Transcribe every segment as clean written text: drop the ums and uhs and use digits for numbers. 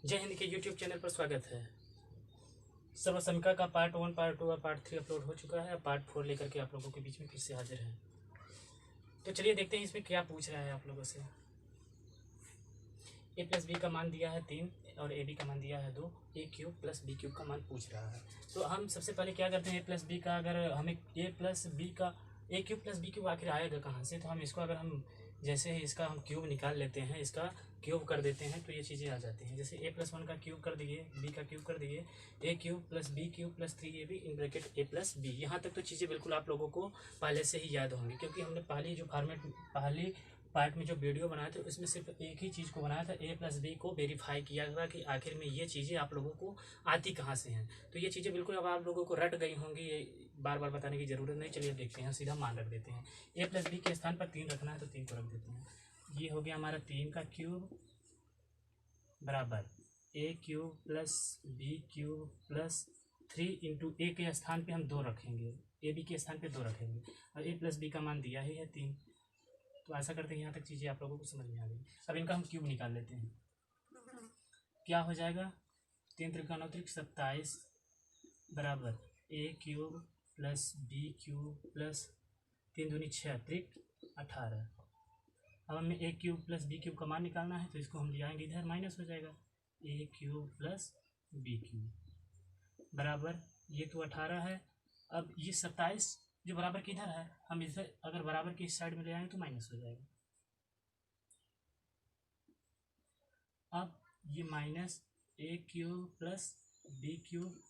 जय हिंद के YouTube channel पर स्वागत है। सर्वसमिका का पार्ट 1, पार्ट 2 और पार्ट 3 अपलोड हो चुका है। पार्ट 4 लेकर के आप लोगों के बीच में फिर से हाजिर है। तो चलिए देखते हैं इसमें क्या पूछ रहा है आप लोगों से। ए प्लस बी का मान दिया है 3 और ए बी का मान दिया है 2। ए क्यूब प्लस बी क्यूब का मान पूछ रहा है। तो हम सबसे पहले क्या करते हैं, ए प्लस बी का अगर हमें ए प्लस बी का ए क्यूब प्लस बी क्यूब आखिर आएगा कहाँ से, तो हम इसको अगर हम जैसे ही इसका हम क्यूब निकाल लेते हैं, इसका क्यूब कर देते हैं तो ये चीज़ें आ जाती हैं। जैसे ए प्लस 1 का क्यूब कर दिए, बी का क्यूब कर दिए, a cube plus b cube plus 3ab in bracket a plus b. यहाँ तक तो चीज़ें बिल्कुल आप लोगों को पहले से ही याद होंगी, क्योंकि हमने पहली पार्ट में जो वीडियो बनाया था उसमें सिर्फ एक ही चीज़ को बनाया था, ए प्लस बी को वेरीफाई किया था कि आखिर में ये चीज़ें आप लोगों को आती कहाँ से हैं। तो ये चीज़ें बिल्कुल अब आप लोगों को रट गई होंगी, ये बार बार बताने की ज़रूरत नहीं। चलिए देखते हैं, सीधा मान रख देते हैं। ए प्लस बी के स्थान पर 3 रखना है तो 3 को रख देते हैं। ये हो गया हमारा 3 का क्यूब बराबर a cube plus b cube plus 3 into a के स्थान पे हम 2 रखेंगे, ए बी के स्थान पे 2 रखेंगे और ए प्लस बी का मान दिया ही है 3। तो ऐसा करते हैं, यहाँ तक चीज़ें आप लोगों को समझ में आ गई। अब इनका हम क्यूब निकाल लेते हैं। क्या हो जाएगा, 3 त्रिका 9 त्रिक 27 बराबर a cube plus b cube plus 3 दूनी 6 त्रिक 18। अब हमें a cube plus b cube का मान निकालना है, तो इसको हम ले आएंगे इधर, माइनस हो जाएगा ए क्यूब प्लस बी क्यूब बराबर ये तो 18 है। अब ये 27 जो बराबर किधर है, हम इसे अगर बराबर की इस साइड में ले आएंगे तो माइनस हो जाएगा। अब ये माइनस ए क्यूब प्लस बी क्यूब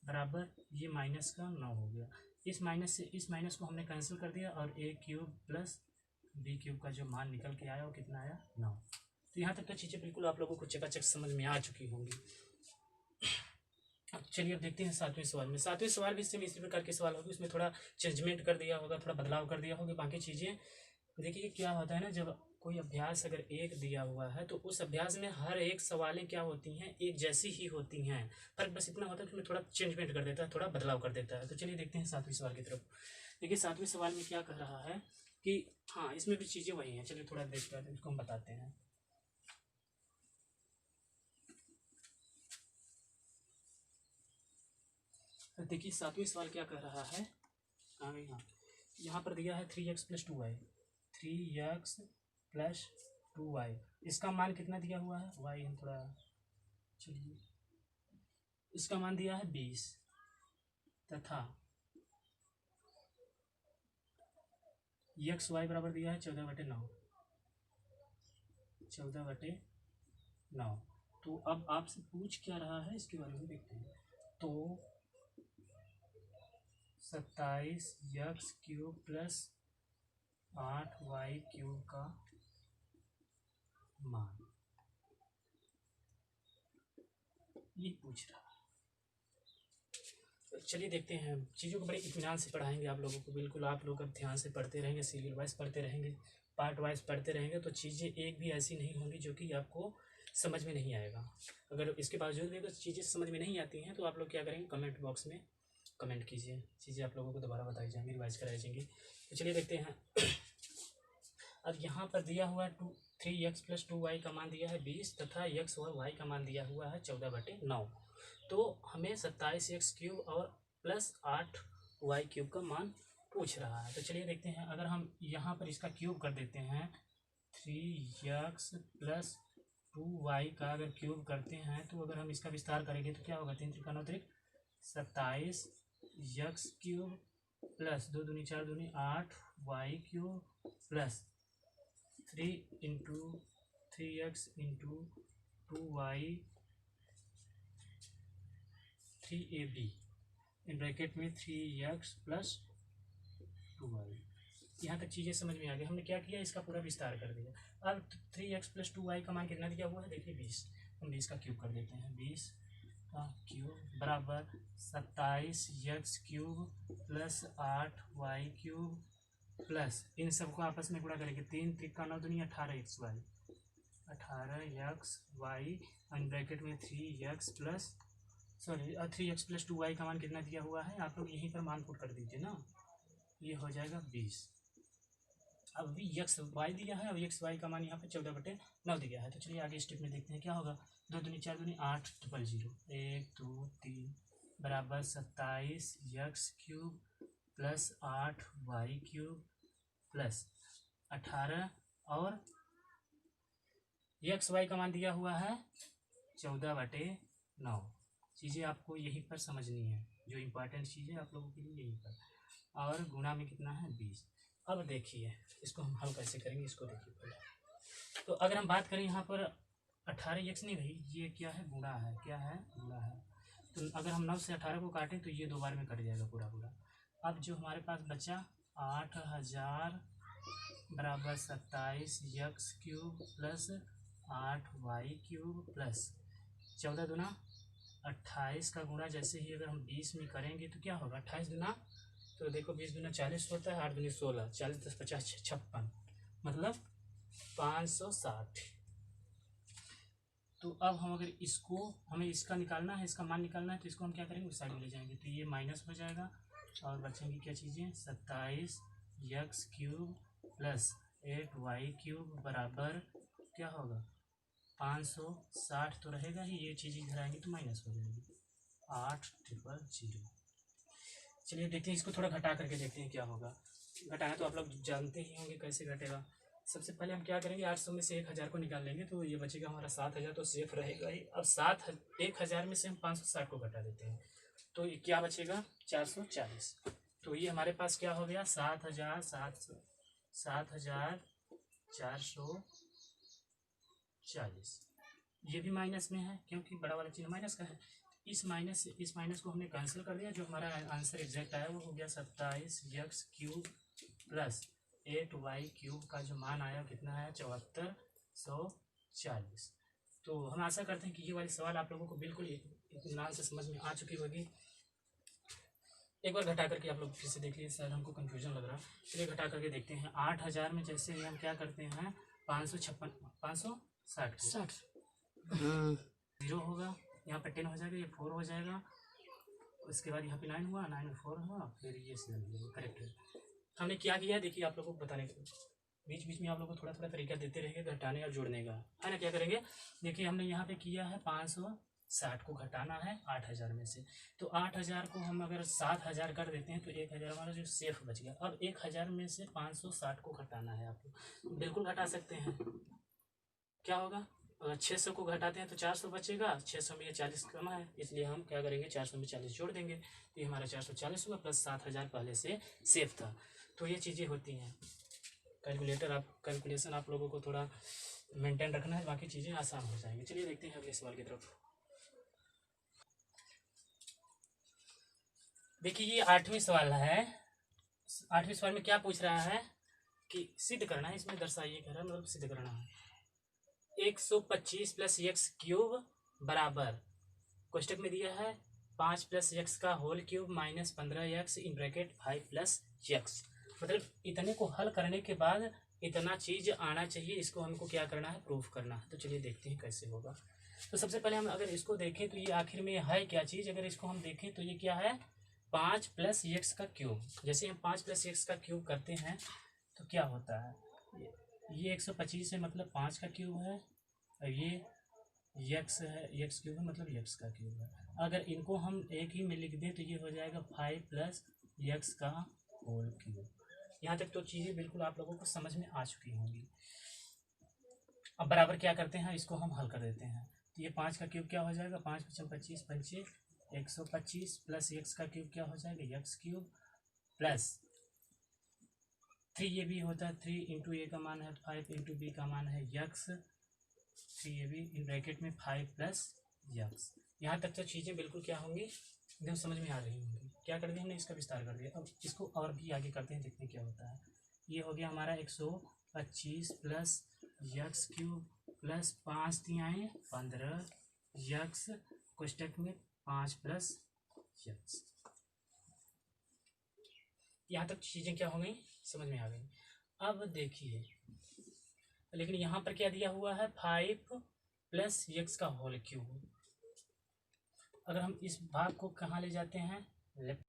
बराबर ये माइनस का 9 हो गया। इस माइनस से इस माइनस को हमने कैंसिल कर दिया और ए क्यूब प्लस बी क्यूब का जो मान निकल के आया वो कितना आया, 9। तो यहाँ तक तो चीज़ें बिल्कुल आप लोगों को चकाचक समझ में आ चुकी होंगी। अब चलिए अब देखते हैं 7वें सवाल में। 7वें सवाल भी सेम इसी प्रकार के सवाल होगी, उसमें थोड़ा चेंजमेंट कर दिया होगा, थोड़ा बदलाव कर दिया होगा। बाकी चीज़ें देखिए क्या होता है ना, जब कोई अभ्यास अगर एक दिया हुआ है तो उस अभ्यास में हर एक सवालें क्या होती हैं, एक जैसी ही होती हैं। फर्क बस इतना होता है कि उसमें थोड़ा चेंजमेंट कर देता है, थोड़ा बदलाव कर देता है। तो चलिए देखते हैं 7वें सवाल की तरफ। देखिए 7वें सवाल में क्या कह रहा है कि हाँ इसमें भी चीज़ें वही हैं। चलिए थोड़ा देखते हैं, इसको हम बताते हैं। देखिए 7वें सवाल क्या कह रहा है, हाँ भाई हाँ, यहाँ पर दिया है 3x plus 2y, 3x plus 2y। इसका मान कितना दिया हुआ है, y हम थोड़ा, चलिए इसका मान दिया है 20 तथा एक्स वाई बराबर दिया है 14/9, 14/9। तो अब आपसे पूछ क्या रहा है इसके बारे में देखते हैं। तो 27x cube plus 8y cube का मान ये पूछ रहा है। तो चलिए देखते हैं, चीज़ों को बड़े इत्मीनान से पढ़ाएंगे आप लोगों को। बिल्कुल आप लोग अब ध्यान से पढ़ते रहेंगे, सीरियल वाइज पढ़ते रहेंगे, पार्ट वाइज पढ़ते रहेंगे, तो चीज़ें एक भी ऐसी नहीं होंगी जो कि आपको समझ में नहीं आएगा। अगर इसके बावजूद भी अगर चीज़ें समझ में नहीं आती हैं तो आप लोग क्या करेंगे, कमेंट बॉक्स में कमेंट कीजिए, चीज़ें आप लोगों को दोबारा बताई जाएंगी, रिवाइज कराई जाएंगी। तो चलिए देखते हैं। अब यहाँ पर दिया हुआ है 3x प्लस 2y का मान दिया है 20 तथा x और y का मान दिया हुआ है 14/9। तो हमें 27x क्यूब और प्लस 8y क्यूब का मान पूछ रहा है। तो चलिए देखते हैं, अगर हम यहाँ पर इसका क्यूब कर देते हैं, 3x प्लस 2y का अगर क्यूब करते हैं तो अगर हम इसका विस्तार करेंगे तो क्या होगा, 3 त्रिका 9 त्रिक 27x क्यूब प्लस 2 दूनी 4 दूनी 8y cube plus 3 into 3x into 2y 3ab in bracket में 3x प्लस 2y। यहाँ तक चीज़ें समझ में आ गई। हमने क्या किया, इसका पूरा विस्तार कर दिया। अब 3x प्लस 2y का मान कितना दिया हुआ है, देखिए 20। हम 20 का क्यूब कर देते हैं, 20 का क्यूब बराबर 27x cube plus 8y cube plus इन सबको आपस में गुणा करेंगे, 3 त्रिका 9 दूनी 18xy, 18xy ब्रैकेट में 3x प्लस 2y का मान कितना दिया हुआ है, आप लोग यहीं पर मान पुट कर दीजिए ना, ये हो जाएगा 20। अब यक्स वाई दिया है और एक्स वाई का मान यहाँ पे 14/9 दिया है। तो चलिए आगे स्टेप में देखते हैं क्या होगा। 2 दूनी 4 दूनी 8 0 1 2 3 बराबर 27 x cube plus 8 y cube plus 18 और एक्स वाई का मान दिया हुआ है 14/9। चीज़ें आपको यहीं पर समझनी है, जो इम्पोर्टेंट चीज़ है आप लोगों के लिए यहीं पर। और गुणा में कितना है 20। अब देखिए इसको हम हल कैसे करेंगे, इसको देखिए पहले। तो अगर हम बात करें यहाँ पर 18 एक्स नहीं भाई, ये क्या है गुणा है, क्या है गुणा है। तो अगर हम 9 से 18 को काटें तो ये 2 बार में कट जाएगा पूरा पूरा। अब जो हमारे पास बचा 8000 बराबर 27 x cube plus 8 y cube plus 14 दूना 28 का गुणा जैसे ही अगर हम 20 में करेंगे तो क्या होगा 28 दूना, तो देखो 20 दूना 40 होता है, 8 दूनी 16, 40 10 50 56, मतलब 560। तो अब हम अगर इसको हमें इसका निकालना है, इसका मान निकालना है, तो इसको हम क्या करेंगे उस साइड में ले जाएंगे, तो ये माइनस हो जाएगा और बचेंगी क्या चीज़ें 27 x cube plus 8 y cube बराबर क्या होगा 560 तो रहेगा ही, ये चीज़ इधर आएंगी तो माइनस हो जाएगी 8000। चलिए देखते हैं इसको थोड़ा घटा करके देखते हैं क्या होगा। घटाना तो आप लोग जानते ही होंगे कैसे घटेगा। सबसे पहले हम क्या करेंगे 800 में से 1000 को निकाल लेंगे तो ये बचेगा हमारा 7000, तो सेफ रहेगा ही। अब 1000 में से हम 560 को घटा देते हैं तो ये क्या बचेगा 440। तो ये हमारे पास क्या हो गया 7440। ये भी माइनस में है क्योंकि बड़ा वाला चिन्ह माइनस का है। इस माइनस को हमने कैंसिल कर दिया, जो हमारा आंसर एग्जैक्ट आया वो हो गया 27 x cube plus 8 y cube का जो मान आया कितना आया 7440। तो हम आशा करते हैं कि ये वाली सवाल आप लोगों को बिल्कुल इत्मीनान से समझ में आ चुकी होगी। एक बार घटा करके आप लोग फिर से देख लीजिए, शायद हमको कन्फ्यूजन लग रहा है। चलिए घटा करके देखते हैं। 8000 में जैसे ही हम क्या करते हैं 560 जीरो होगा, यहाँ पे 10 हो जाएगा, ये 4 हो जाएगा, उसके बाद यहाँ पे 9 हुआ, 9 में 4 हुआ, फिर ये 7 हुआ। करेक्ट है। हमने क्या किया देखिए आप लोगों को बताने के बीच बीच में आप लोगों को थोड़ा थोड़ा तरीका देते रहेंगे घटाने और जोड़ने का, है ना। क्या करेंगे देखिए हमने यहाँ पे किया है 560 को घटाना है 8000 में से, तो 8000 को हम अगर 7000 कर देते हैं तो 1000 हमारा जो सेफ बच गया। अब 1000 में से 560 को घटाना है, आप बिल्कुल घटा सकते हैं। क्या होगा 600 को घटाते हैं तो 400 बचेगा, 600 में ये 40 कम है, इसलिए हम क्या करेंगे 400 में 40 जोड़ देंगे, तो ये हमारा 440 हुआ प्लस 7000 पहले से सेफ था। तो ये चीज़ें होती हैं। कैलकुलेशन आप लोगों को थोड़ा मेंटेन रखना है, बाकी चीज़ें आसान हो जाएंगी। चलिए देखते हैं अगले सवाल की तरफ। देखिए ये 8वां सवाल है। 8वें सवाल में क्या पूछ रहा है कि सिद्ध करना है, इसमें दर्शाइए कह रहा है, मतलब सिद्ध करना है 125 प्लस एक्स क्यूब बराबर कोष्टक में दिया है 5 प्लस एक्स का whole cube minus 15x in bracket 5 plus x. मतलब इतने को हल करने के बाद इतना चीज़ आना चाहिए, इसको हमको क्या करना है प्रूफ करना है। तो चलिए देखते हैं कैसे होगा। तो सबसे पहले हम अगर इसको देखें तो ये आखिर में है क्या चीज़, अगर इसको हम देखें तो ये क्या है 5 प्लस एक्स का क्यूब। जैसे हम 5 प्लस एक्स का क्यूब करते हैं तो क्या होता है ये 125 है, मतलब 5 का क्यूब है, और ये यक्स है, यक्स क्यूब है मतलब यक्स का क्यूब है। अगर इनको हम एक ही में लिख दें तो ये हो जाएगा 5 प्लस यक्स का होल क्यूब। यहाँ तक तो चीज़ें बिल्कुल आप लोगों को समझ में आ चुकी होंगी। अब बराबर क्या करते हैं, इसको हम हल कर देते हैं। तो ये 5 का क्यूब क्या हो जाएगा 5 × 25 पंचे 125 प्लस एक्स का क्यूब क्या हो जाएगा यक्स क्यूब प्लस 3 ये भी होता है 3 इंटू ए का मान है 5 इंटू बी का मान है यक्स 3 ये भी इन ब्रैकेट में 5 प्लस यक्स। यहाँ तक तो चीज़ें बिल्कुल क्या होंगी एकदम समझ में आ रही होंगी। क्या कर दिया हमने इसका विस्तार कर दिया। अब इसको और भी आगे करते हैं, देखते हैं क्या होता है। ये हो गया हमारा 125 प्लस यक्स क्यूब प्लस 5 तिहाई 15 यक्स कोष्टक में 5 प्लस यक्स। यहाँ तक चीज़ें क्या हो गई समझ में आ गई। अब देखिए लेकिन यहाँ पर क्या दिया हुआ है 5 प्लस एक्स का होल क्यूब। अगर हम इस भाग को कहाँ ले जाते हैं लेफ्ट